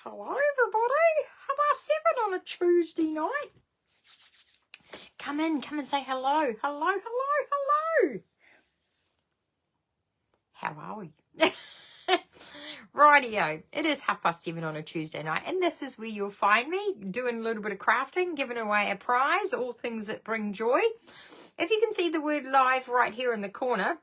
Hello, everybody. How about 7 on a Tuesday night? Come in, come and say hello. Hello, hello, hello. How are we? Rightio, it is 7:30 on a Tuesday night, and this is where you'll find me doing a little bit of crafting, giving away a prize, all things that bring joy. If you can see the word live right here in the corner,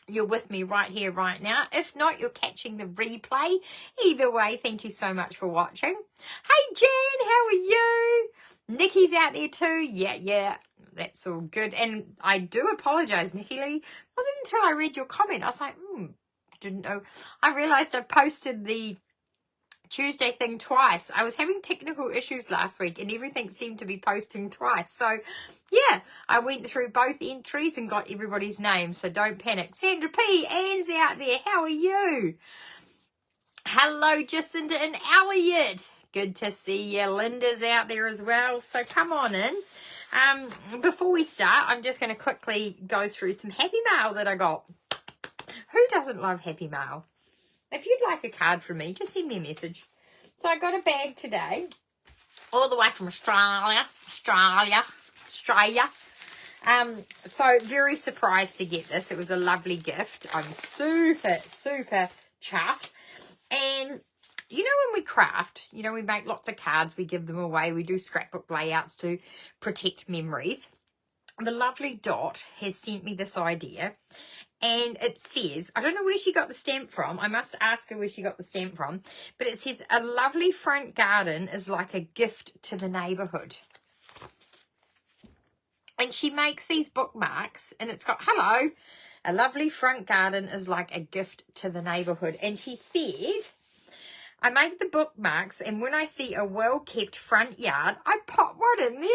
you're with me right here, right now. If not, you're catching the replay. Either way, thank you so much for watching. Hey, Jen, how are you? Nikki's out there too. Yeah, that's all good. And I do apologise, Nikki Lee. It wasn't until I read your comment. I was like, didn't know. I realised I posted the Tuesday thing twice. I was having technical issues last week and everything seemed to be posting twice. So yeah, I went through both entries and got everybody's name. So don't panic. Sandra P. Anne's out there. How are you? Hello, Jacinda and Elliot. Good to see you. Linda's out there as well. So come on in. Before we start, I'm just going to quickly go through some happy mail that I got. Who doesn't love happy mail? If you'd like a card from me, just send me a message. So I got a bag today, all the way from Australia. So very surprised to get this. It was a lovely gift. I'm super chuffed. And you know when we craft, you know, we make lots of cards, we give them away, we do scrapbook layouts to protect memories. The lovely Dot has sent me this idea. And it says, I don't know where she got the stamp from. I must ask her where she got the stamp from. But it says, a lovely front garden is like a gift to the neighbourhood. And she makes these bookmarks. And it's got, hello, a lovely front garden is like a gift to the neighbourhood. And she said, I make the bookmarks. And when I see a well-kept front yard, I pop one in their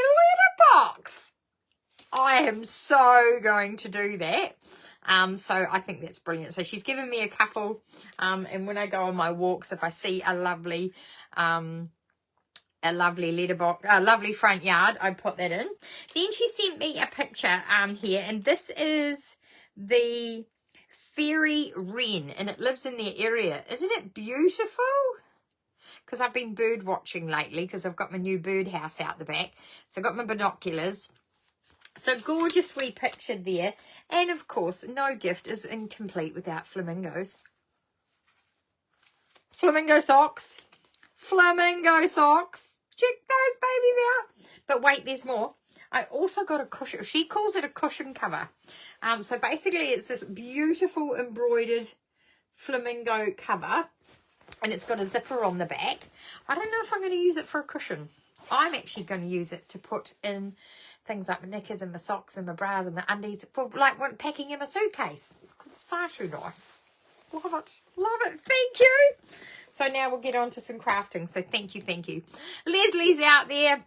letterbox. I am so going to do that. So I think that's brilliant. So she's given me a couple, and when I go on my walks, if I see a lovely letterbox, a lovely front yard, I put that in. Then she sent me a picture here, and this is the fairy wren, and it lives in their area. Isn't it beautiful? Because I've been bird watching lately, because I've got my new bird house out the back. So I've got my binoculars. So gorgeously pictured there. And of course, no gift is incomplete without flamingos. Flamingo socks. Flamingo socks. Check those babies out. But wait, there's more. I also got a cushion. She calls it a cushion cover. So basically it's this beautiful embroidered flamingo cover. And it's got a zipper on the back. I don't know if I'm going to use it for a cushion. I'm actually going to use it to put in things like my knickers and my socks and my bras and my undies for like when packing in my suitcase. Because it's far too nice. Love it. Love it. Thank you. So now we'll get on to some crafting. So thank you, thank you. Leslie's out there.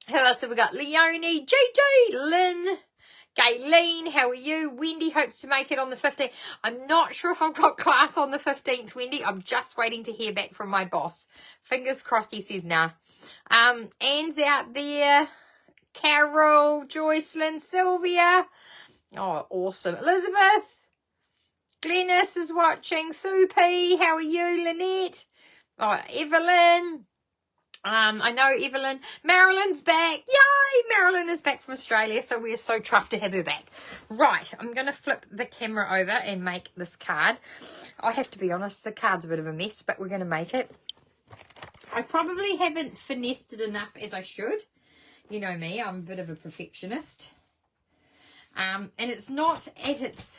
Who else have we got? Leonie, JJ, Lynn, Gayleen, how are you? Wendy hopes to make it on the 15th. I'm not sure if I've got class on the 15th, Wendy. I'm just waiting to hear back from my boss. Fingers crossed he says nah. Anne's out there. Carol, Joycelyn, Sylvia. Oh, awesome. Elizabeth. Glennis is watching. Sue P. How are you? Lynette. Oh, Evelyn. I know Evelyn. Marilyn's back. Yay! Marilyn is back from Australia, so we're so chuffed to have her back. Right, I'm going to flip the camera over and make this card. I have to be honest, the card's a bit of a mess, but we're going to make it. I probably haven't finessed it enough as I should. You know me, I'm a bit of a perfectionist. And it's not at its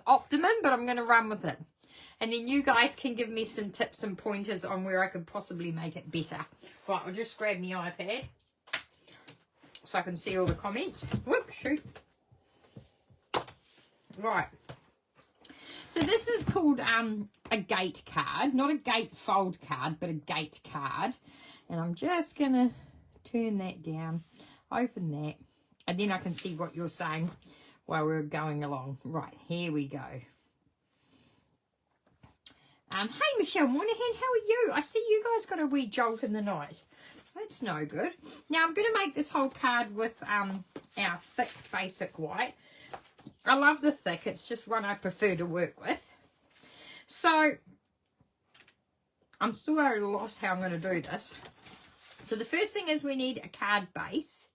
optimum, but I'm going to run with it. And then you guys can give me some tips and pointers on where I could possibly make it better. Right, I'll just grab my iPad so I can see all the comments. Whoop, shoot. Right. So this is called a gate card. Not a gatefold card, but a gate card. And I'm just going to turn that down, open that, and then I can see what you're saying while we're going along. Right, here we go. Hey, Michelle Moynihan, how are you? I see you guys got a wee jolt in the night. That's no good. Now, I'm going to make this whole card with our thick basic white. I love the thick. It's just one I prefer to work with. So, I'm still at a loss how I'm going to do this. So the first thing is we need a card base.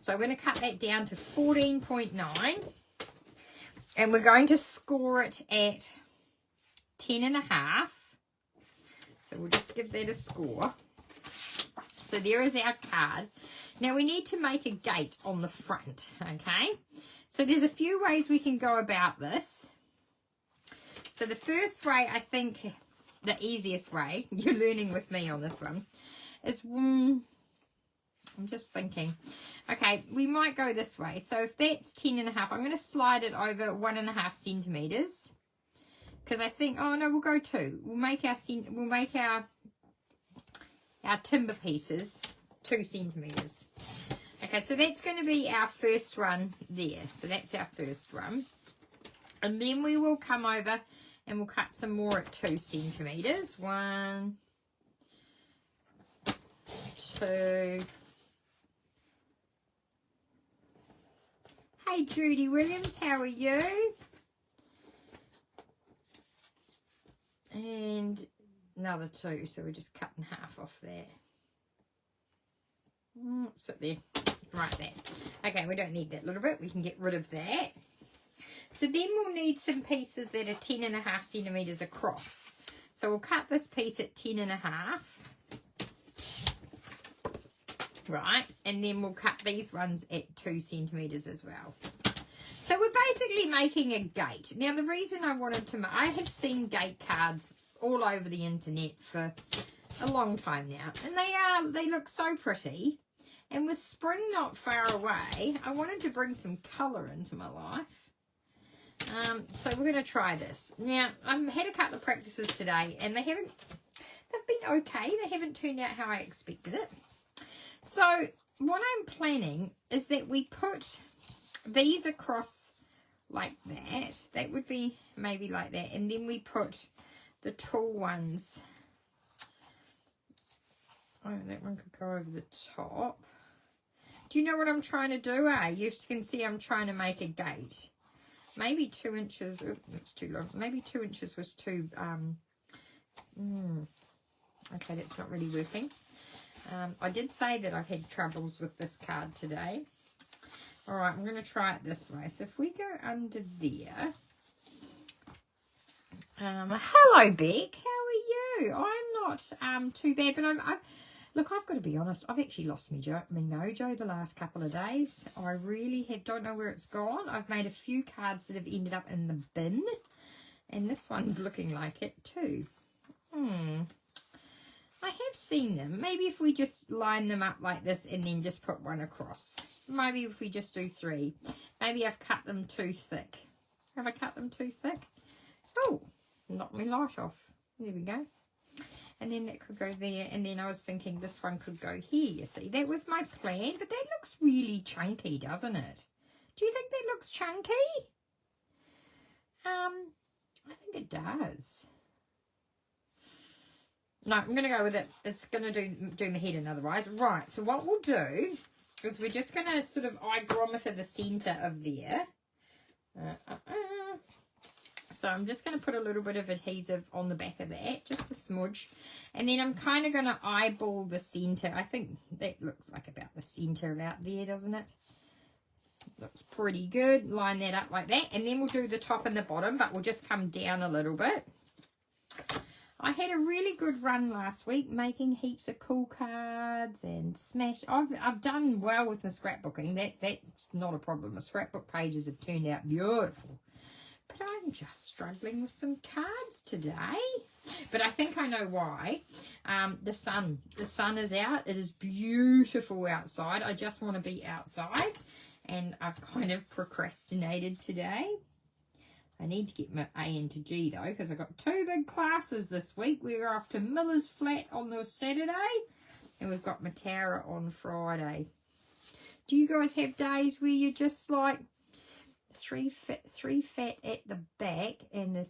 So I'm going to cut that down to 14.9. And we're going to score it at 10.5. So we'll just give that a score. So there is our card. Now we need to make a gate on the front, okay? So there's a few ways we can go about this. So the first way, I think the easiest way, you're learning with me on this one, is, I'm just thinking, okay, we might go this way. So if that's 10.5, I'm going to slide it over 1.5 centimeters. Because I think, oh no, we'll go 2. We'll make our timber pieces 2 centimeters. Okay, so that's going to be our first one there. So that's our first one. And then we will come over and we'll cut some more at 2 centimeters. 1, 2. Hey Judy Williams, how are you? And another 2, so we're just cutting half off there. Sit there, right there. Okay, we don't need that little bit. We can get rid of that. So then we'll need some pieces that are 10.5 centimeters across. So we'll cut this piece at 10.5. Right, and then we'll cut these ones at 2 centimeters as well. So we're basically making a gate. Now the reason I wanted to, I have seen gate cards all over the internet for a long time now, and they look so pretty. And with spring not far away, I wanted to bring some colour into my life. So we're going to try this. Now, I've had a couple of practices today, and they've been okay. They haven't turned out how I expected it. So what I'm planning is that we put these across like that. That would be maybe like that. And then we put the tall ones. Oh, that one could go over the top. Do you know what I'm trying to do? You can see I'm trying to make a gate. Maybe 2 inches. Oops, that's too long. Maybe 2 inches was too... okay, that's not really working. I did say that I've had troubles with this card today. All right, I'm going to try it this way. So if we go under there... hello, Beck. How are you? I'm not too bad, but look, I've got to be honest. I've actually lost my mojo the last couple of days. I really don't know where it's gone. I've made a few cards that have ended up in the bin, and this one's looking like it too. I have seen them. Maybe if we just line them up like this and then just put one across. Maybe if we just do 3. Maybe I've cut them too thick. Have I cut them too thick? Oh, knocked my light off. There we go. And then that could go there. And then I was thinking this one could go here, you see. That was my plan. But that looks really chunky, doesn't it? Do you think that looks chunky? I think it does. No, I'm going to go with it. It's going to do my head in otherwise. Right, so what we'll do is we're just going to sort of hygrometer the centre of there. So I'm just going to put a little bit of adhesive on the back of that, just a smudge. And then I'm kind of going to eyeball the centre. I think that looks like about the centre about there, doesn't it? Looks pretty good. Line that up like that. And then we'll do the top and the bottom, but we'll just come down a little bit. I had a really good run last week making heaps of cool cards and smash. I've done well with my scrapbooking. That's not a problem. My scrapbook pages have turned out beautiful. But I'm just struggling with some cards today. But I think I know why. The sun is out. It is beautiful outside. I just want to be outside. And I've kind of procrastinated today. I need to get my A into G though, because I've got 2 big classes this week. We're off to Miller's Flat on the Saturday, and we've got Matara on Friday. Do you guys have days where you're just like three fat at the back and the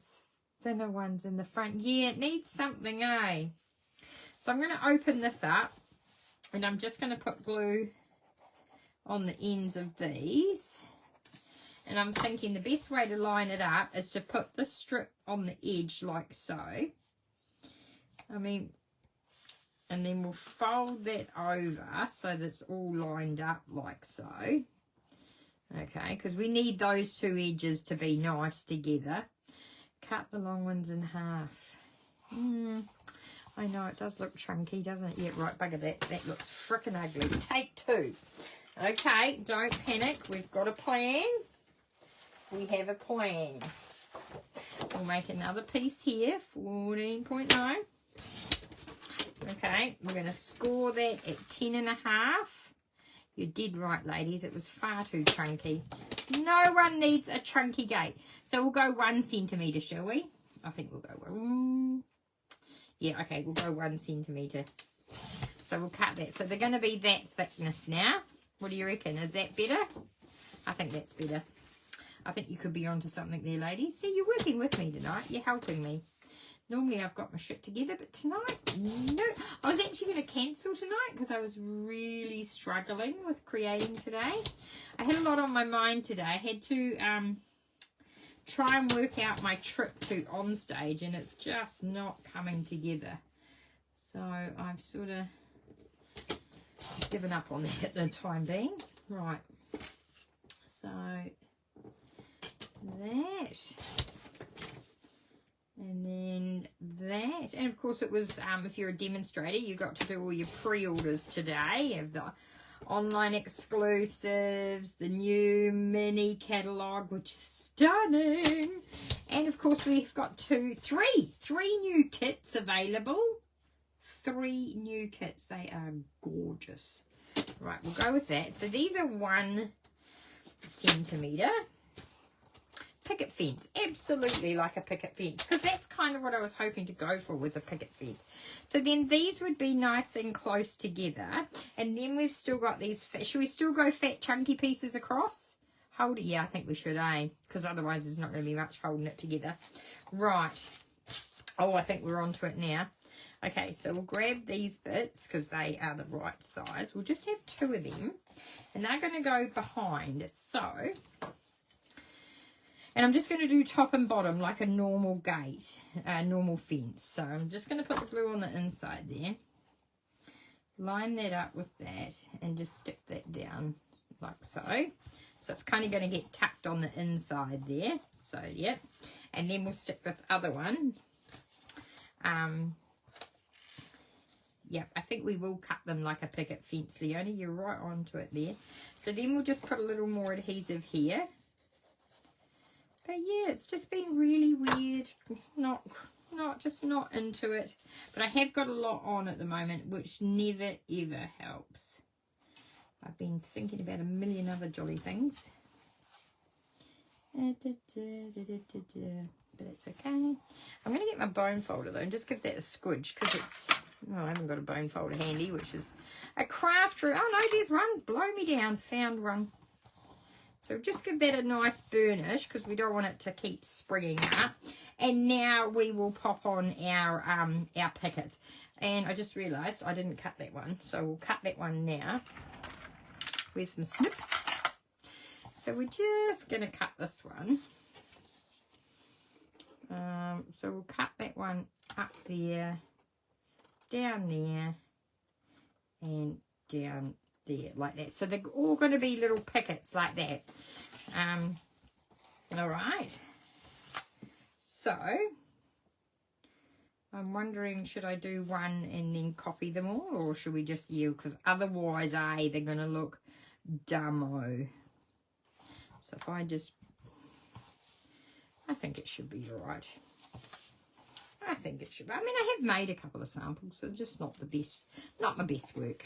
thinner ones in the front? Yeah, it needs something, eh? So I'm going to open this up, and I'm just going to put glue on the ends of these. And I'm thinking the best way to line it up is to put the strip on the edge like so. I mean, and then we'll fold that over so that's all lined up like so. Okay, because we need those two edges to be nice together. Cut the long ones in half. I know it does look chunky, doesn't it? Yeah, right, bugger that. That looks frickin' ugly. Take two. Okay, don't panic. We've got a plan. We have a plan. We'll make another piece here, 14.9. Okay, we're going to score that at 10.5. You did right, ladies. It was far too chunky. No one needs a chunky gate. So we'll go 1 centimetre, shall we? I think we'll go 1. Yeah, okay, we'll go 1 centimetre. So we'll cut that. So they're going to be that thickness now. What do you reckon? Is that better? I think that's better. I think you could be onto something there, ladies. See, you're working with me tonight. You're helping me. Normally I've got my shit together, but tonight, no. I was actually going to cancel tonight because I was really struggling with creating today. I had a lot on my mind today. I had to try and work out my trip to Onstage, and it's just not coming together. So I've sort of given up on that at the time being. Right. So that. And then that, and of course it was, if you're a demonstrator, you got to do all your pre-orders today of the online exclusives, the new mini catalogue, which is stunning. And of course we've got three new kits available. 3 new kits. They are gorgeous. Right, we'll go with that. So these are 1 centimetre. Picket fence, absolutely like a picket fence, because that's kind of what I was hoping to go for, was a picket fence. So then these would be nice and close together, and then we've still got these. Should we still go fat chunky pieces across? Hold it, yeah, I think we should, because otherwise there's not going to be much holding it together. Right. Oh, I think we're onto it now. Okay, so we'll grab these bits because they are the right size. We'll just have 2 of them, and they're going to go behind. So. And I'm just going to do top and bottom like a normal gate, normal fence. So I'm just going to put the glue on the inside there. Line that up with that and just stick that down like so. So it's kind of going to get tucked on the inside there. So, yep. And then we'll stick this other one. Yep, I think we will cut them like a picket fence, Leonie. You're right onto it there. So then we'll just put a little more adhesive here. But yeah, it's just been really weird, not into it. But I have got a lot on at the moment, which never ever helps. I've been thinking about a million other jolly things. But it's okay. I'm going to get my bone folder though and just give that a squidge, because it's, I haven't got a bone folder handy, which is a craft room. Oh no, there's one. Blow me down. Found one. So just give that a nice burnish, because we don't want it to keep springing up. And now we will pop on our pickets. And I just realised I didn't cut that one, so we'll cut that one now. Where's some snips? So we're just going to cut this one. So we'll cut that one up there, down there, and down there like that. So they're all going to be little pickets like that. All right. So I'm wondering, should I do one and then copy them all, or should we just yield? Because otherwise, they're going to look dumbo. So if I think it should be all right. I think it should be. I mean, I have made a couple of samples, so just not the best, not my best work.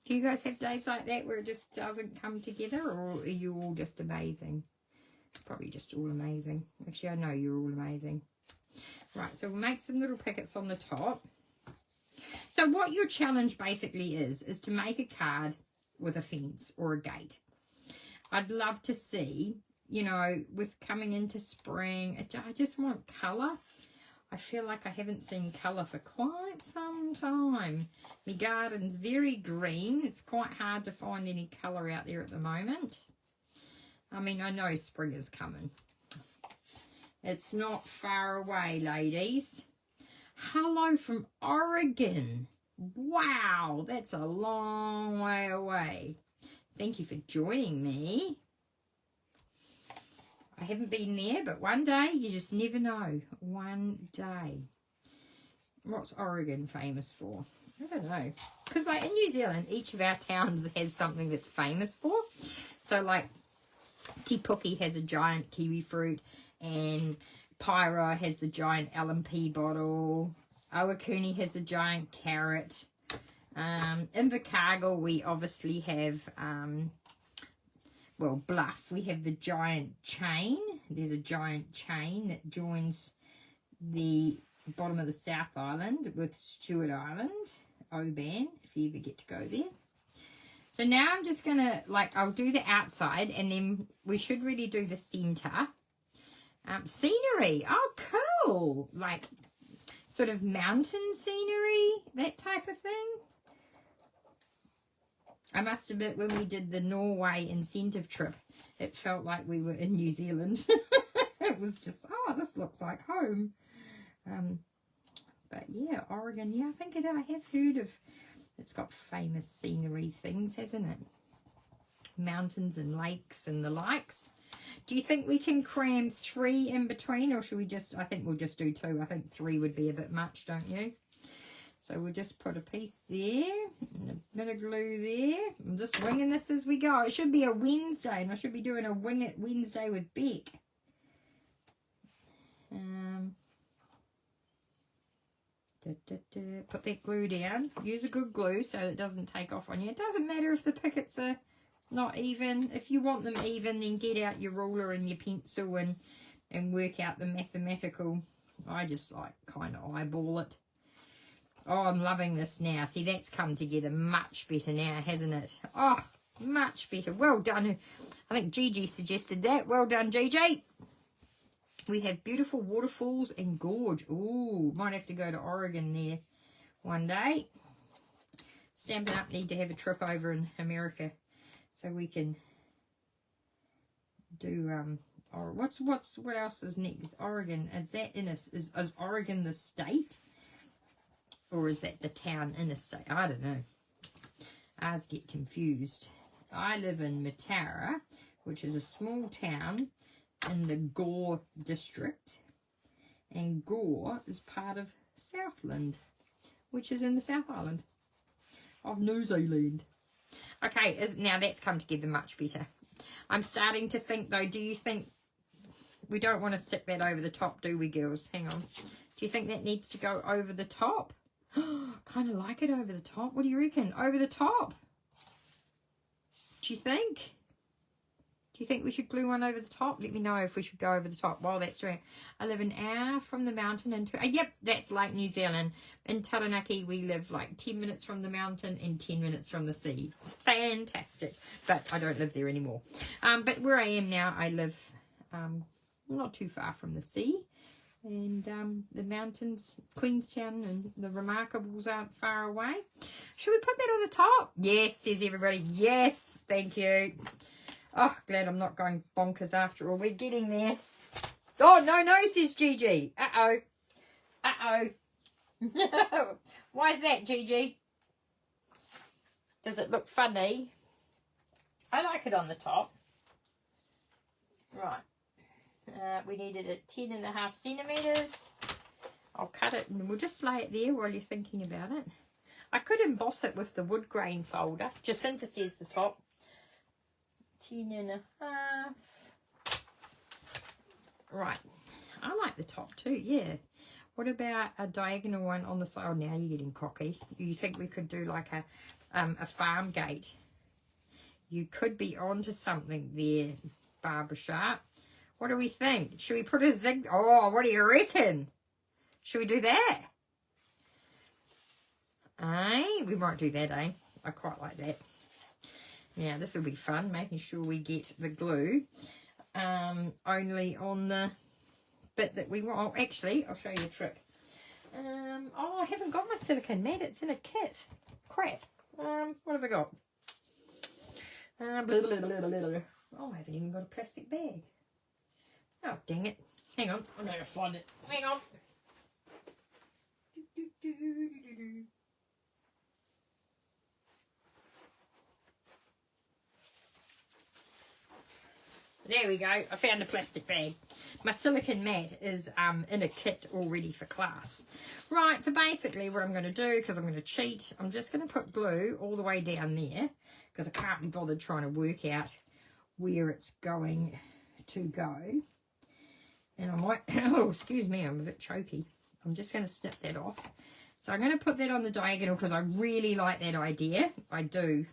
Do you guys have days like that where it just doesn't come together, or are you all just amazing? Probably just all amazing. Actually, I know you're all amazing. Right, so we'll make some little pickets on the top. So what your challenge basically is to make a card with a fence or a gate. I'd love to see, you know, with coming into spring, I just want colour. I feel like I haven't seen colour for quite some time. My garden's very green. It's quite hard to find any colour out there at the moment. I mean, I know spring is coming. It's not far away, ladies. Hello from Oregon. Wow, that's a long way away. Thank you for joining me. I haven't been there, but one day, you just never know. One day. What's Oregon famous for? I don't know. Because like in New Zealand, each of our towns has something that's famous for. So like Te Puke has a giant kiwi fruit, and Pyra has the giant LMP bottle. Awakuni has the giant carrot. In Invercargill, we obviously have, well, Bluff, we have the giant chain. There's a giant chain that joins the bottom of the South Island with Stewart Island, Oban, if you ever get to go there. So now I'm just going to, like, I'll do the outside, and then we should really do the centre. Scenery. Oh, cool. Like, sort of mountain scenery, that type of thing. I must admit, when we did the Norway incentive trip, it felt like we were in New Zealand. It was just, oh, this looks like home. But yeah, Oregon, yeah, I think I have heard of, it's got famous scenery things, hasn't it? Mountains and lakes and the likes. Do you think we can cram 3 in between, or should we just, I think we'll just do 2. I think 3 would be a bit much, don't you? So we'll just put a piece there, and a bit of glue there. I'm just winging this as we go. It should be a Wednesday, and I should be doing a Wing It Wednesday with Beck. Put that glue down. Use a good glue so it doesn't take off on you. It doesn't matter if the pickets are not even. If you want them even, then get out your ruler and your pencil and work out the mathematical. I just like kind of eyeball it. Oh, I'm loving this now. See, that's come together much better now, hasn't it? Oh, much better. Well done. I think Gigi suggested that. Well done, Gigi. We have beautiful waterfalls and gorge. Ooh, might have to go to Oregon there one day. Stampin' Up need to have a trip over in America so we can do or what else is next? Oregon. Is that is Oregon the state? Or is that the town in a state? I don't know. Ours get confused. I live in Matara, which is a small town in the Gore district. And Gore is part of Southland, which is in the South Island of New Zealand. Okay, now that's come together much better. I'm starting to think, though, do you think we don't want to stick that over the top, do we, girls? Hang on. Do you think that needs to go over the top? Kind of like it over the top. What do you reckon? Over the top? Do you think? Do you think we should glue one over the top? Let me know if we should go over the top. Well, that's right. I live an hour from the mountain into... yep, that's like New Zealand. In Taranaki, we live like 10 minutes from the mountain and 10 minutes from the sea. It's fantastic. But I don't live there anymore. But where I am now, I live not too far from the sea. And the mountains, Queenstown and the Remarkables aren't far away. Should we put that on the top? Yes, says everybody. Yes, thank you. Oh, glad I'm not going bonkers after all. We're getting there. Oh, no, says Gigi. Uh-oh. Uh-oh. Why is that, Gigi? Does it look funny? I like it on the top. Right. We needed it 10.5 centimetres. I'll cut it and we'll just lay it there while you're thinking about it. I could emboss it with the wood grain folder. Jacinta says the top. 10.5. Right. I like the top too, yeah. What about a diagonal one on the side? Oh, now you're getting cocky. You think we could do like a farm gate? You could be onto something there, Barbara Sharp. What do we think? Should we put a zig? Oh, what do you reckon? Should we do that? We might do that, I quite like that. Now, this will be fun, making sure we get the glue only on the bit that we want. Oh, actually, I'll show you a trick. Oh, I haven't got my silicone mat. It's in a kit. Crap. What have I got? Oh, I haven't even got a plastic bag. Oh, Oh, dang it. Hang on. I'm going to find it. Hang on. There we go. I found a plastic bag. My silicone mat is in a kit already for class. Right, so basically what I'm going to do, because I'm going to cheat, I'm just going to put glue all the way down there, because I can't be bothered trying to work out where it's going to go. And I might, oh, excuse me, I'm a bit choky. I'm just going to snip that off. So I'm going to put that on the diagonal because I really like that idea. I do.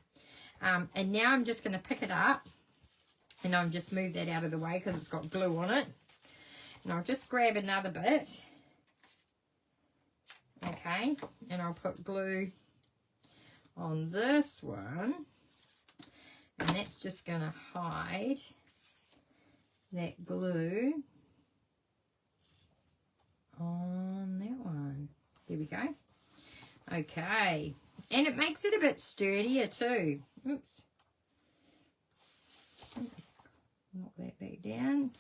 And now I'm just going to pick it up. And I'll just move that out of the way because it's got glue on it. And I'll just grab another bit. Okay. And I'll put glue on this one. And that's just going to hide that glue on that one. There we go. Okay. And it makes it a bit sturdier too. Oops. Knock that back down.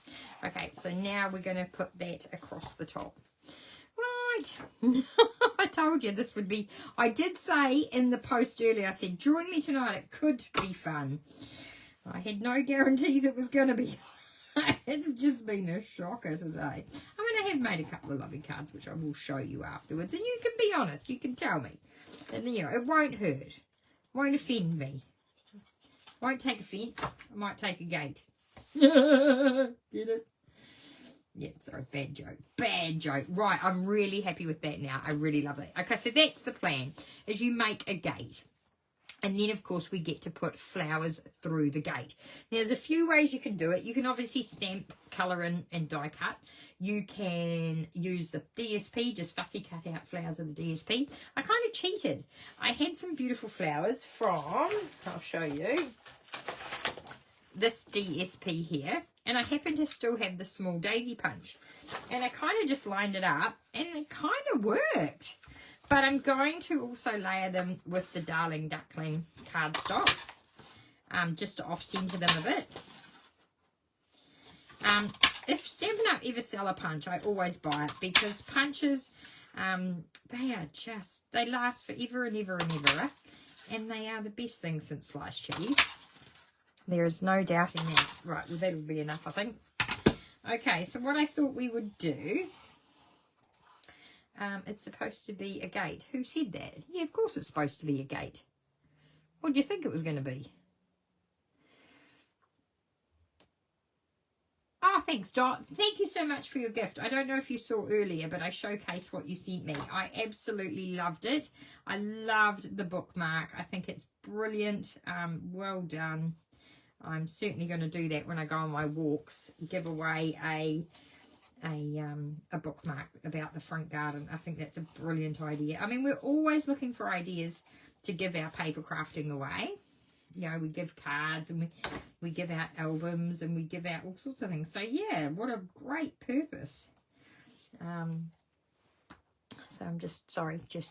Okay, so now we're going to put that across the top. Right. I told you this would be... I did say in the post earlier, I said, join me tonight. It could be fun. I had no guarantees it was going to be. It's just been a shocker today. I mean, I have made a couple of lovely cards, which I will show you afterwards. And you can be honest. You can tell me. And, you know, it won't hurt. Won't offend me. Won't take offence. I might take a gate. Get it? Yeah, sorry, bad joke. Bad joke. Right, I'm really happy with that now. I really love it. Okay, so that's the plan, is you make a gate. And then, of course, we get to put flowers through the gate. There's a few ways you can do it. You can obviously stamp, colour in, and die cut. You can use the DSP, just fussy cut out flowers of the DSP. I kind of cheated. I had some beautiful flowers from, I'll show you, this DSP here. And I happen to still have the small daisy punch. And I kind of just lined it up, and it kind of worked. But I'm going to also layer them with the Darling Duckling cardstock, just to off-centre them a bit. If Stampin' Up! Ever sell a punch, I always buy it, because punches, they are just, they last forever and ever and ever, and they are the best thing since sliced cheese. There is no doubting that. Right, well, that'll be enough, I think. Okay, so what I thought we would do, it's supposed to be a gate. Who said that? Yeah, of course it's supposed to be a gate. What do you think it was going to be? Oh, thanks, Dot. Thank you so much for your gift. I don't know if you saw earlier, but I showcased what you sent me. I absolutely loved it. I loved the bookmark. I think it's brilliant. Well done. I'm certainly going to do that when I go on my walks. Give away a bookmark about the front garden. I think that's a brilliant idea. I mean, we're always looking for ideas to give our paper crafting away. You know, we give cards and we give out albums and we give out all sorts of things. So yeah, what a great purpose. So I'm just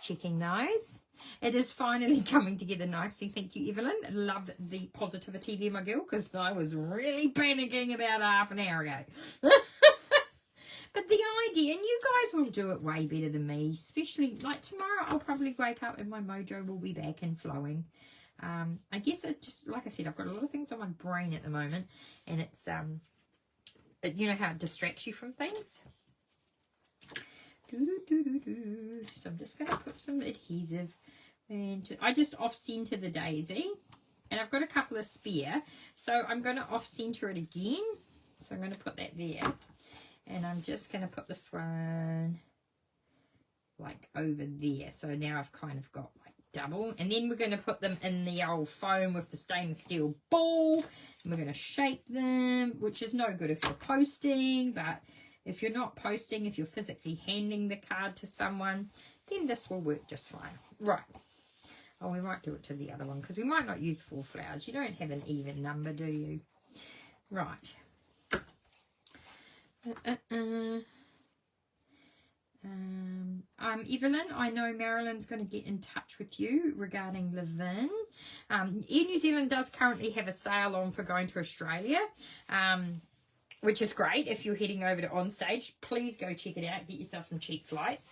checking those. It is finally coming together nicely. Thank you, Evelyn. Loved the positivity there, my girl, because I was really panicking about half an hour ago. But the idea, and you guys will do it way better than me, especially like tomorrow I'll probably wake up and my mojo will be back and flowing. I guess it just, like I said, I've got a lot of things on my brain at the moment, and it's, you know how it distracts you from things? So I'm just going to put some adhesive, and I just off-center the daisy, and I've got a couple of spare, so I'm going to off-center it again. So I'm going to put that there, and I'm just going to put this one like over there. So now I've kind of got like double, and then we're going to put them in the old foam with the stainless steel ball, and we're going to shape them, which is no good if you're posting, but if you're not posting, if you're physically handing the card to someone, then this will work just fine. Right. Oh, we might do it to the other one, because we might not use 4 flowers. You don't have an even number, do you? Right. Evelyn, I know Marilyn's going to get in touch with you regarding Levin. Air New Zealand does currently have a sale on for going to Australia. which is great. If you're heading over to Onstage, please go check it out. Get yourself some cheap flights.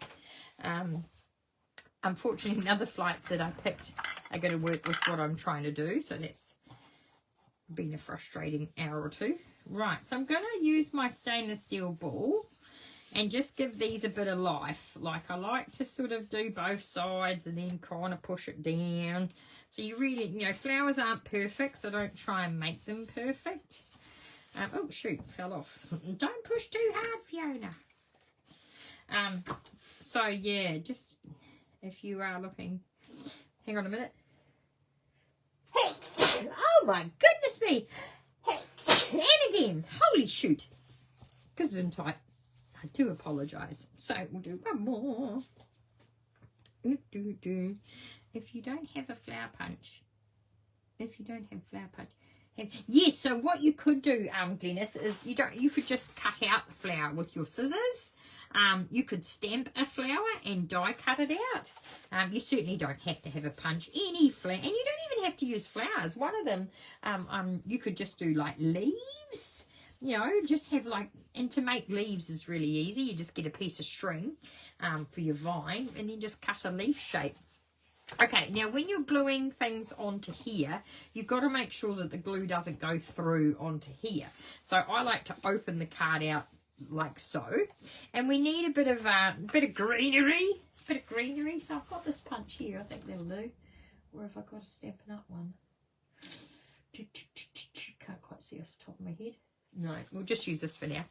Unfortunately, none of the flights that I picked are going to work with what I'm trying to do. So that's been a frustrating hour or two. Right, so I'm going to use my stainless steel ball and just give these a bit of life. Like I like to sort of do both sides and then kind of push it down. So you really, you know, flowers aren't perfect, so don't try and make them perfect. Oh, shoot, fell off. Don't push too hard, Fiona. So, yeah, just if you are looking... Hang on a minute. Oh, my goodness me. And again. Holy shoot. Because it's tight. I do apologise. So, we'll do one more. If you don't have a flower punch... Yes, so what you could do, Glennis, is you could just cut out the flower with your scissors. You could stamp a flower and die cut it out. You certainly don't have to have a punch. Any flower, and you don't even have to use flowers. One of them, you could just do like leaves. You know, just have like, and to make leaves is really easy. You just get a piece of string for your vine and then just cut a leaf shape. Okay, now when you're gluing things onto here, you've got to make sure that the glue doesn't go through onto here. So I like to open the card out like so. And we need a bit of greenery. So I've got this punch here, I think that'll do. Or have I got a Stampin' Up one? Can't quite see off the top of my head. No, we'll just use this for now.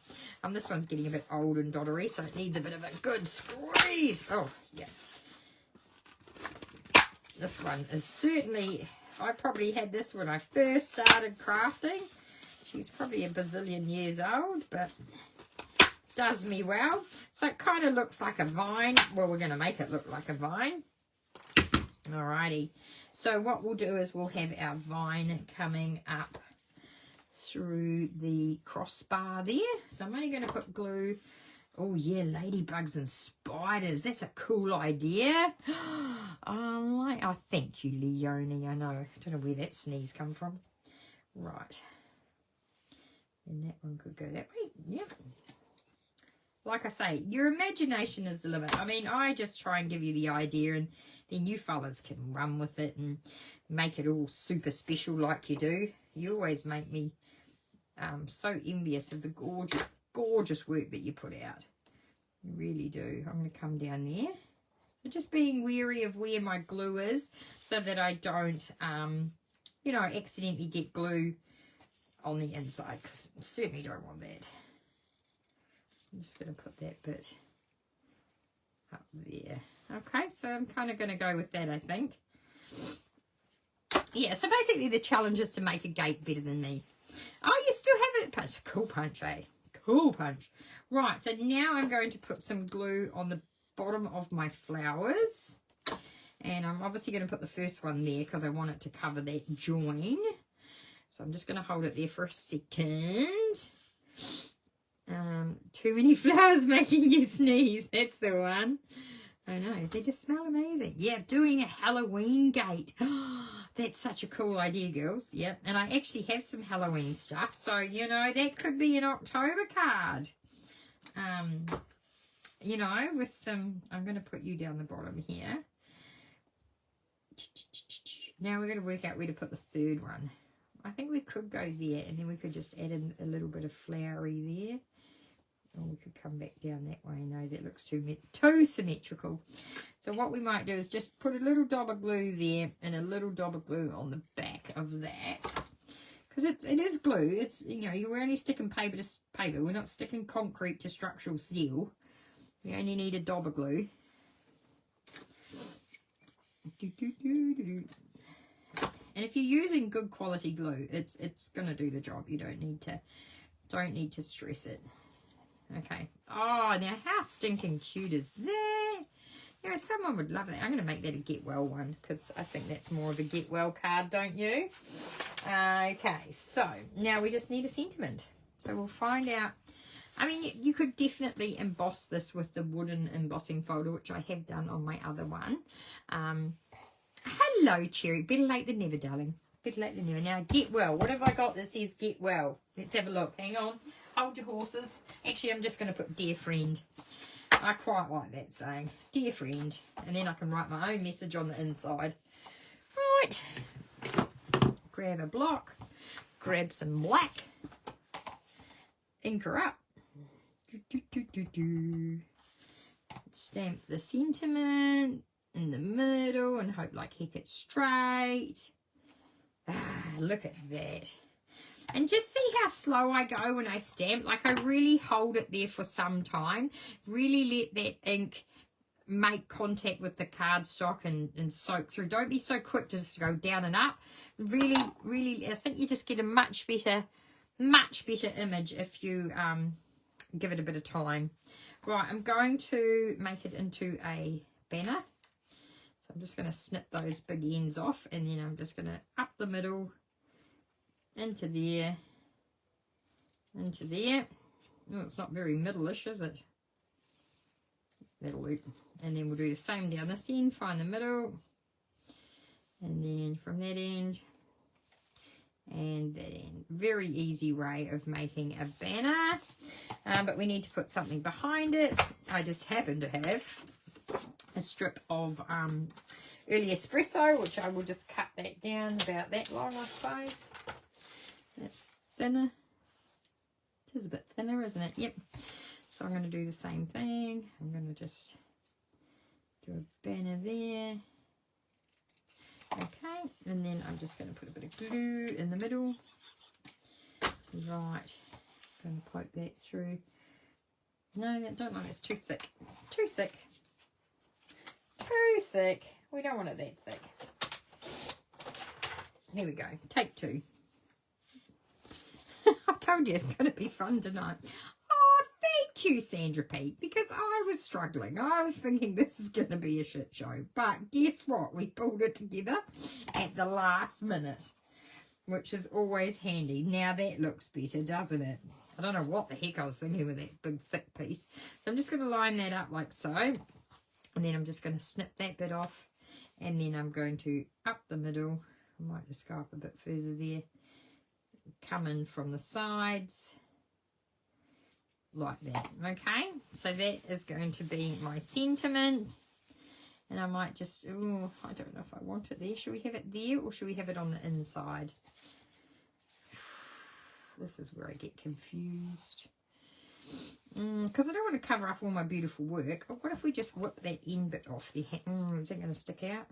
This one's getting a bit old and doddery, so it needs a bit of a good squeeze. Oh, yeah. This one is certainly, I probably had this when I first started crafting. She's probably a bazillion years old, but does me well. So it kind of looks like a vine. Well, we're going to make it look like a vine. Alrighty. So what we'll do is we'll have our vine coming up through the crossbar there. So I'm only going to put glue. Oh, yeah, ladybugs and spiders. That's a cool idea. Oh, thank you, Leonie. I know. I don't know where that sneeze come from. Right. And that one could go that way. Yep. Like I say, your imagination is the limit. I mean, I just try and give you the idea, and then you fellas can run with it and make it all super special like you do. You always make me so envious of the gorgeous work that you put out. You really do. I'm going to come down there. So just being wary of where my glue is so that I don't, you know, accidentally get glue on the inside, because I certainly don't want that. I'm just going to put that bit up there. Okay, so I'm kind of going to go with that, I think. Yeah, so basically the challenge is to make a gate better than me. Oh, you still have it. It's a cool punch, eh? Cool punch. Right, so now I'm going to put some glue on the bottom of my flowers. And I'm obviously going to put the first one there because I want it to cover that join. So I'm just going to hold it there for a second. Too many flowers making you sneeze. That's the one. I know, they just smell amazing. Yeah, doing a Halloween gate. That's such a cool idea, girls. Yep, and I actually have some Halloween stuff. So, you know, that could be an October card. You know, with some... I'm going to put you down the bottom here. Now we're going to work out where to put the third one. I think we could go there, and then we could just add in a little bit of flowery there. Or we could come back down that way. No, that looks too symmetrical. So what we might do is just put a little dab of glue there and a little dab of glue on the back of that. Because it is glue. It's, you know, you're only sticking paper to paper. We're not sticking concrete to structural steel. We only need a dab of glue. And if you're using good quality glue, it's going to do the job. You don't need to stress it. Okay. Oh, now how stinking cute is that? You know, someone would love that. I'm going to make that a get well one because I think that's more of a get well card, don't you? Okay, so now we just need a sentiment. So we'll find out. I mean, you could definitely emboss this with the wooden embossing folder, which I have done on my other one. Hello, Cherry. Better late than never, darling. Better late than never. Now, get well. What have I got that says get well? Let's have a look. Hang on. hold your horses. Actually, I'm just going to put dear friend. I quite like that saying, dear friend. And then I can write my own message on the inside. Right. Grab a block. Grab some black. Ink her up. Stamp the sentiment in the middle and hope like heck it's straight. Look at that. And just see how slow I go when I stamp. Like I really hold it there for some time. Really let that ink make contact with the cardstock and soak through. Don't be so quick to just go down and up. Really, really, I think you just get a much better image if you give it a bit of time. Right, I'm going to make it into a banner. So I'm just going to snip those big ends off, and then I'm just going to up the middle, into there. Oh, it's not very middle-ish, is it? That'll loop. And then we'll do the same down this end, find the middle, and then from that end, and that end. Very easy way of making a banner, but we need to put something behind it. I just happen to have a strip of early espresso, which I will just cut that down about that long, I suppose. That's thinner. It is a bit thinner, isn't it? Yep. So I'm going to do the same thing. I'm going to just do a banner there. Okay, and then I'm just going to put a bit of glue in the middle. Right, going to poke that through. No, I don't like it. It's too thick. Too thick. Too thick. We don't want it that thick. Here we go. Take 2. I told you it's going to be fun tonight. Oh, thank you, Sandra Pete, because I was struggling. I was thinking this is going to be a shit show. But guess what? We pulled it together at the last minute, which is always handy. Now that looks better, doesn't it? I don't know what the heck I was thinking with that big thick piece. So I'm just going to line that up like so. And then I'm just going to snip that bit off. And then I'm going to up the middle. I might just go up a bit further there. Come in from the sides. Like that. Okay. So that is going to be my sentiment. And I might just, oh, I don't know if I want it there. Should we have it there or should we have it on the inside? This is where I get confused. Because I don't want to cover up all my beautiful work. But what if we just whip that end bit off there? Is that going to stick out?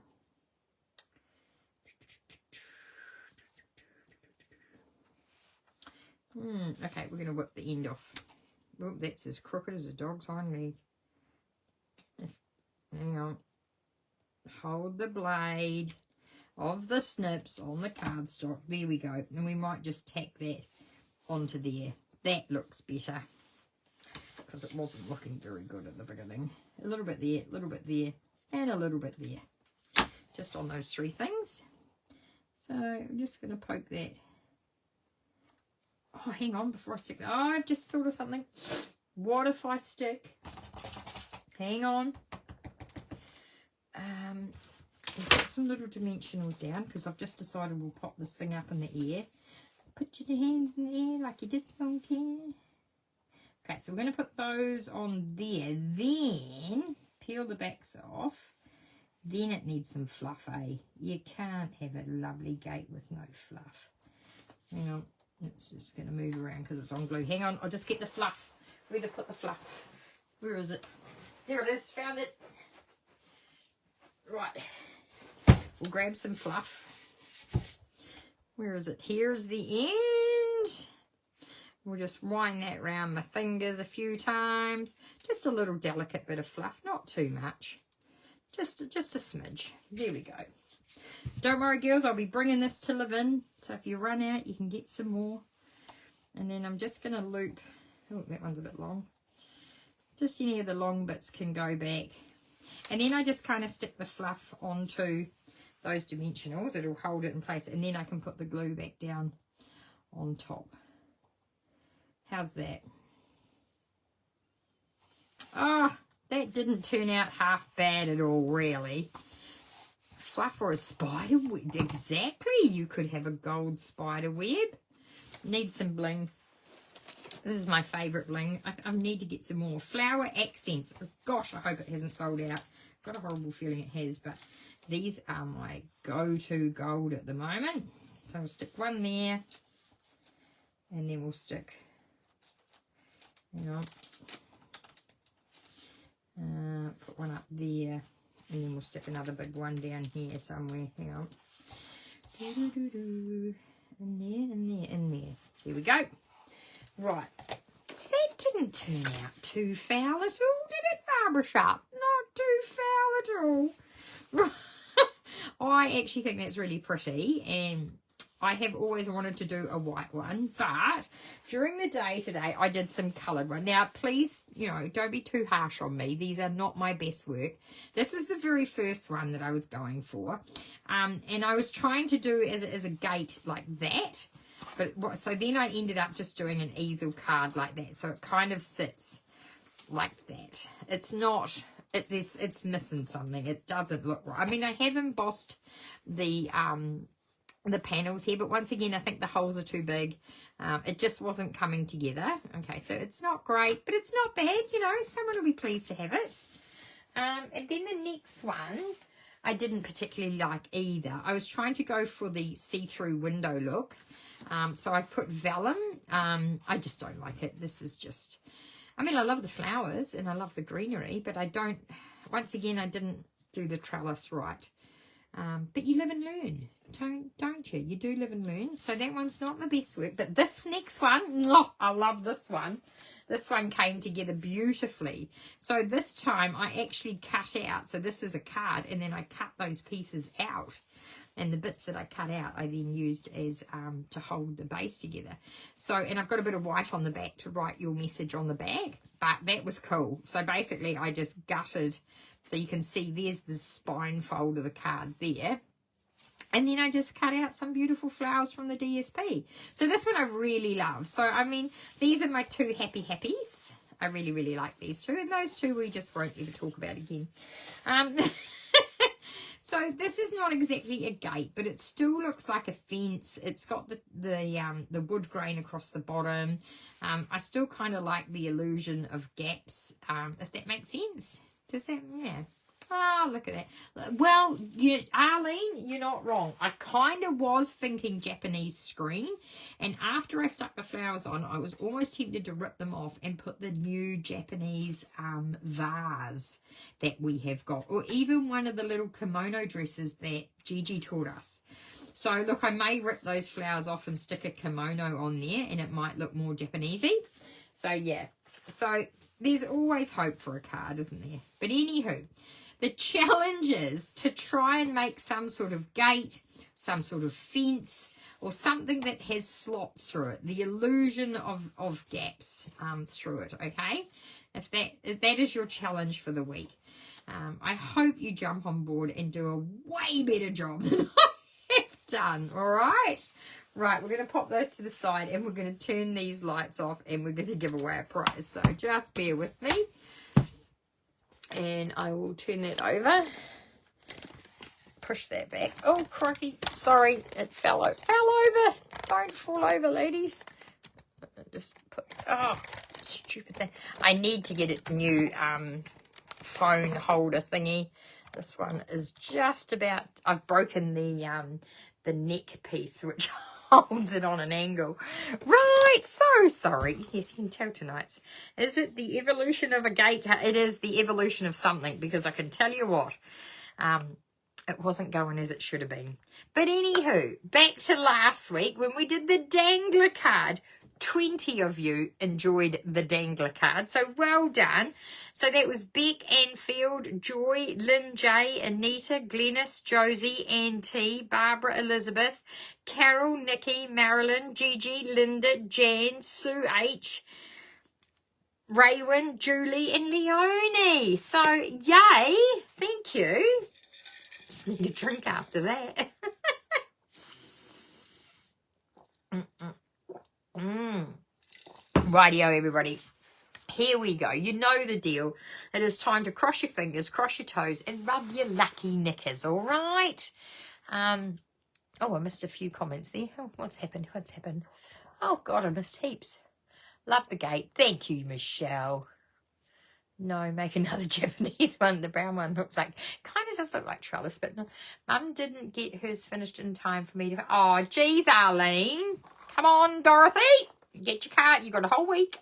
Okay, we're going to whip the end off. Oh, that's as crooked as a dog's hind leg. Hang on. Hold the blade of the snips on the cardstock. There we go. And we might just tack that onto there. That looks better. Because it wasn't looking very good at the beginning. A little bit there, a little bit there, and a little bit there. Just on those 3 things. So I'm just going to poke that. Oh, hang on before I stick. Oh, I've just thought of something. What if I stick? Hang on. We've got some little dimensionals down because I've just decided we'll pop this thing up in the air. Put your hands in the air like you just don't care. Okay, so we're going to put those on there. Then peel the backs off. Then it needs some fluff, eh? You can't have a lovely gate with no fluff. Hang on. It's just going to move around because it's on glue. Hang on, I'll just get the fluff. Where to put the fluff? Where is it? There it is. Found it. Right. We'll grab some fluff. Where is it? Here's the end. We'll just wind that around my fingers a few times. Just a little delicate bit of fluff. Not too much. Just a smidge. There we go. Don't worry, girls, I'll be bringing this to live in. So if you run out, you can get some more. And then I'm just going to loop. Oh, that one's a bit long. Just any of the long bits can go back. And then I just kind of stick the fluff onto those dimensionals. It'll hold it in place. And then I can put the glue back down on top. How's that? Ah, that didn't turn out half bad at all, really. Fluff or a spider web. Exactly. You could have a gold spider web. Need some bling. This is my favourite bling. I need to get some more. Flower Accents. Oh, gosh, I hope it hasn't sold out. Got a horrible feeling it has, but these are my go-to gold at the moment. So I'll stick one there, and then we'll stick, hang on, put one up there, and then we'll stick another big one down here somewhere. Hang on. In there, in there, in there. Here we go. Right. That didn't turn out too foul at all, did it, Barbara Sharp? Not too foul at all. I actually think that's really pretty, and I have always wanted to do a white one, but during the day today, I did some coloured one. Now, please, you know, don't be too harsh on me. These are not my best work. This was the very first one that I was going for, and I was trying to do as a gate like that. But so then I ended up just doing an easel card like that. So it kind of sits like that. It's not, it's missing something. It doesn't look right. I mean, I have embossed the panels here, but once again, I think the holes are too big. It just wasn't coming together. Okay, so it's not great, but it's not bad. You know, someone will be pleased to have it. And then the next one, I didn't particularly like either. I was trying to go for the see-through window look. So I've put vellum. I just don't like it. This is just, I mean, I love the flowers and I love the greenery, but I don't, once again, I didn't do the trellis right. But you live and learn, don't you? You do live and learn. So that one's not my best work, but this next one, oh, I love this one. This one came together beautifully. So this time I actually cut out, so this is a card, and then I cut those pieces out. And the bits that I cut out, I then used as to hold the base together. So, and I've got a bit of white on the back to write your message on the back. But that was cool. So basically, I just gutted. So you can see there's the spine fold of the card there. And then I just cut out some beautiful flowers from the DSP. So this one I really love. So, I mean, these are my two happy happies. I really, really like these two. And those two we just won't ever talk about again. So this is not exactly a gate, but it still looks like a fence. It's got the wood grain across the bottom. I still kind of like the illusion of gaps, if that makes sense. Does that? Yeah. Oh, look at that. Well, Arlene, you're not wrong. I kind of was thinking Japanese screen. And after I stuck the flowers on, I was almost tempted to rip them off and put the new Japanese vase that we have got. Or even one of the little kimono dresses that Gigi taught us. So, look, I may rip those flowers off and stick a kimono on there. And it might look more Japanesey. So, yeah. So, there's always hope for a card, isn't there? But anywho, the challenge is to try and make some sort of gate, some sort of fence, or something that has slots through it. The illusion of gaps through it, okay? If that is your challenge for the week. I hope you jump on board and do a way better job than I have done, all right? Right, we're going to pop those to the side and we're going to turn these lights off and we're going to give away a prize. So just bear with me. And I will turn that over. Push that back. Oh, crikey. Sorry, it fell over. Don't fall over, ladies. Just put, oh, stupid thing. I need to get a new phone holder thingy. This one is just about, I've broken the neck piece, which holds it on an angle. Right, so sorry. Yes, you can tell tonight. Is it the evolution of a gate? It is the evolution of something, because I can tell you what, it wasn't going as it should have been. But anywho, back to last week when we did the dangler card. 20 of you enjoyed the dangler card, so well done. So that was Beck, Anfield, Joy, Lynn J, Anita, Glennis, Josie, Ann T, Barbara, Elizabeth, Carol, Nikki, Marilyn, Gigi, Linda, Jan, Sue H, Raywin, Julie, and Leonie. So yay, thank you. Just need a drink after that. Rightio, everybody. Here we go. You know the deal. It is time to cross your fingers, cross your toes, and rub your lucky knickers, all right? Oh, I missed a few comments there. Oh, what's happened? Oh, God, I missed heaps. Love the gate. Thank you, Michelle. No, make another Japanese one. The brown one looks like, kind of does look like trellis, but no. Mum didn't get hers finished in time for me to. Oh, geez, Arlene. Come on, Dorothy. Get your card. You got a whole week.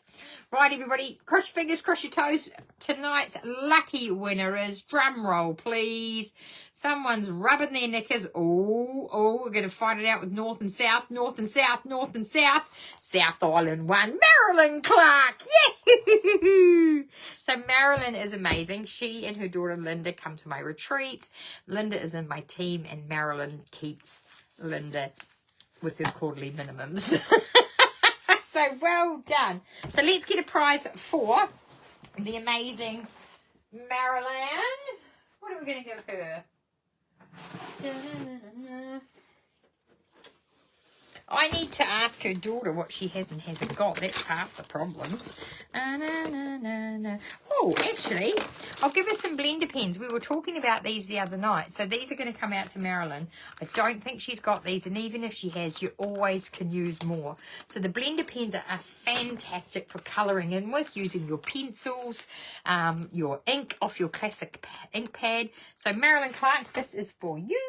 Right, everybody. Cross your fingers, cross your toes. Tonight's lucky winner is, drum roll, please. Someone's rubbing their knickers. Oh, we're going to fight it out with north and south, north and south, north and south. South Island won. Marilyn Clark. Yay! So Marilyn is amazing. She and her daughter Linda come to my retreats. Linda is in my team, and Marilyn keeps Linda with her quarterly minimums. So well done. So let's get a prize for the amazing Marilyn. What are we going to give her? I need to ask her daughter what she has and hasn't got. That's half the problem. Oh, actually, I'll give her some blender pens. We were talking about these the other night. So these are going to come out to Marilyn. I don't think she's got these. And even if she has, you always can use more. So the blender pens are fantastic for colouring in with, using your pencils, your ink off your classic ink pad. So Marilyn Clark, this is for you.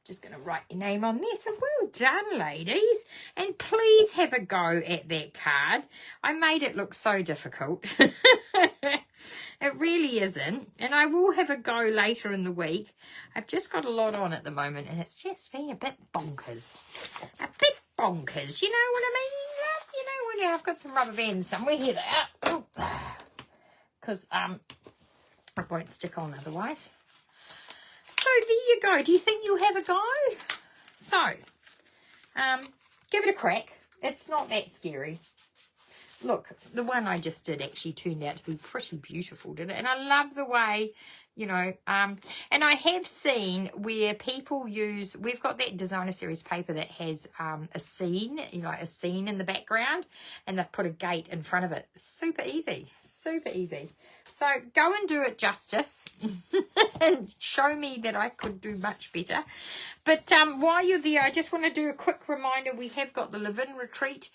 Just going to write your name on there. So well done, ladies. And please have a go at that card. I made it look so difficult. It really isn't. And I will have a go later in the week. I've just got a lot on at the moment, and it's just been a bit bonkers. A bit bonkers. You know what I mean? You know, when I've got some rubber bands somewhere. Here they are. Because it won't stick on otherwise. So there you go. Do you think you'll have a go? So, give it a crack. It's not that scary. Look, the one I just did actually turned out to be pretty beautiful, didn't it? And I love the way, you know, and I have seen where people use, we've got that designer series paper that has a scene, you know, a scene in the background, and they've put a gate in front of it. Super easy, super easy. So go and do it justice and show me that I could do much better. But while you're there, I just want to do a quick reminder. We have got the Live-In Retreat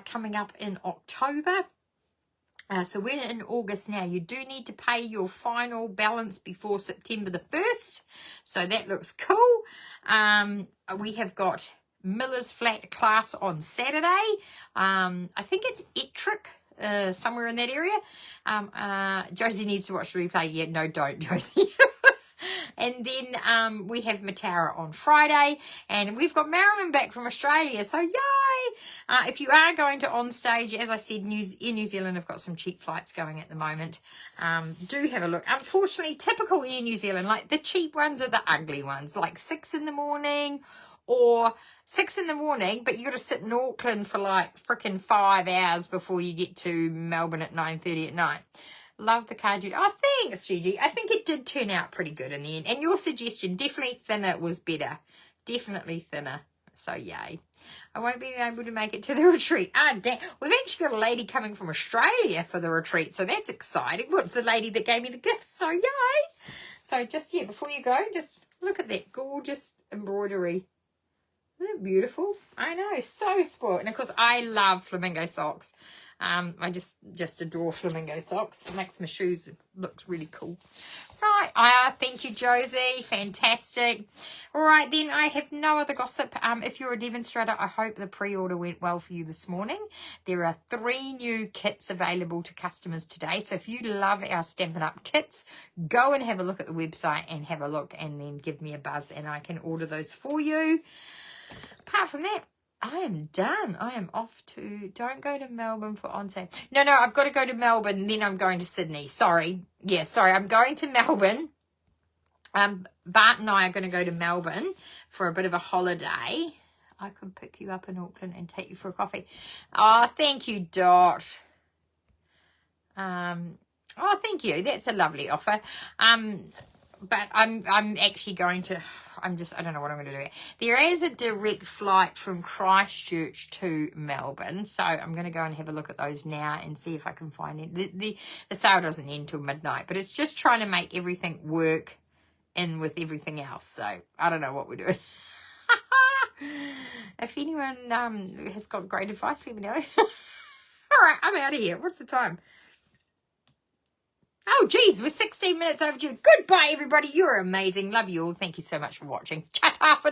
coming up in October. So we're in August now. You do need to pay your final balance before September the 1st. So that looks cool. We have got Miller's Flat class on Saturday. I think it's Ettrick. Somewhere in that area. Josie needs to watch the replay. Yeah, no, don't, Josie. And then we have Matara on Friday, and we've got Marilyn back from Australia, so yay! If you are going to On Stage, as I said, in New Zealand have got some cheap flights going at the moment. Do have a look. Unfortunately, typical Air New Zealand, like the cheap ones are the ugly ones, like 6 in the morning or 6 in the morning, but you got to sit in Auckland for like freaking 5 hours before you get to Melbourne at 9:30 at night. Love the card. Oh, thanks, Gigi. I think it did turn out pretty good in the end. And your suggestion, definitely thinner was better. Definitely thinner. So, yay. I won't be able to make it to the retreat. Ah, damn. We've actually got a lady coming from Australia for the retreat, so that's exciting. What's the lady that gave me the gifts? So, yay. So, just, yeah, before you go, just look at that gorgeous embroidery. Isn't it beautiful? I know, so spoiled. And of course, I love flamingo socks. I just adore flamingo socks. It makes my shoes look really cool. Right, thank you, Josie. Fantastic. All right, then I have no other gossip. If you're a demonstrator, I hope the pre-order went well for you this morning. There are 3 new kits available to customers today. So if you love our Stampin' Up kits, go and have a look at the website and have a look, and then give me a buzz and I can order those for you. Apart from that, I am done. I am off to, don't go to Melbourne for onstage. No, I've got to go to Melbourne, then I'm going to Sydney. Sorry. Yeah, sorry. I'm going to Melbourne. Bart and I are going to go to Melbourne for a bit of a holiday. I could pick you up in Auckland and take you for a coffee. Oh, thank you, Dot. Oh, thank you. That's a lovely offer. But I'm actually going to, I don't know what I'm going to do. There is a direct flight from Christchurch to Melbourne. So I'm going to go and have a look at those now and see if I can find it. The sale doesn't end till midnight, but it's just trying to make everything work in with everything else. So I don't know what we're doing. If anyone has got great advice, let me know. All right, I'm out of here. What's the time? Oh, geez, we're 16 minutes overdue. Goodbye, everybody. You're amazing. Love you all. Thank you so much for watching. Ta-ta for now.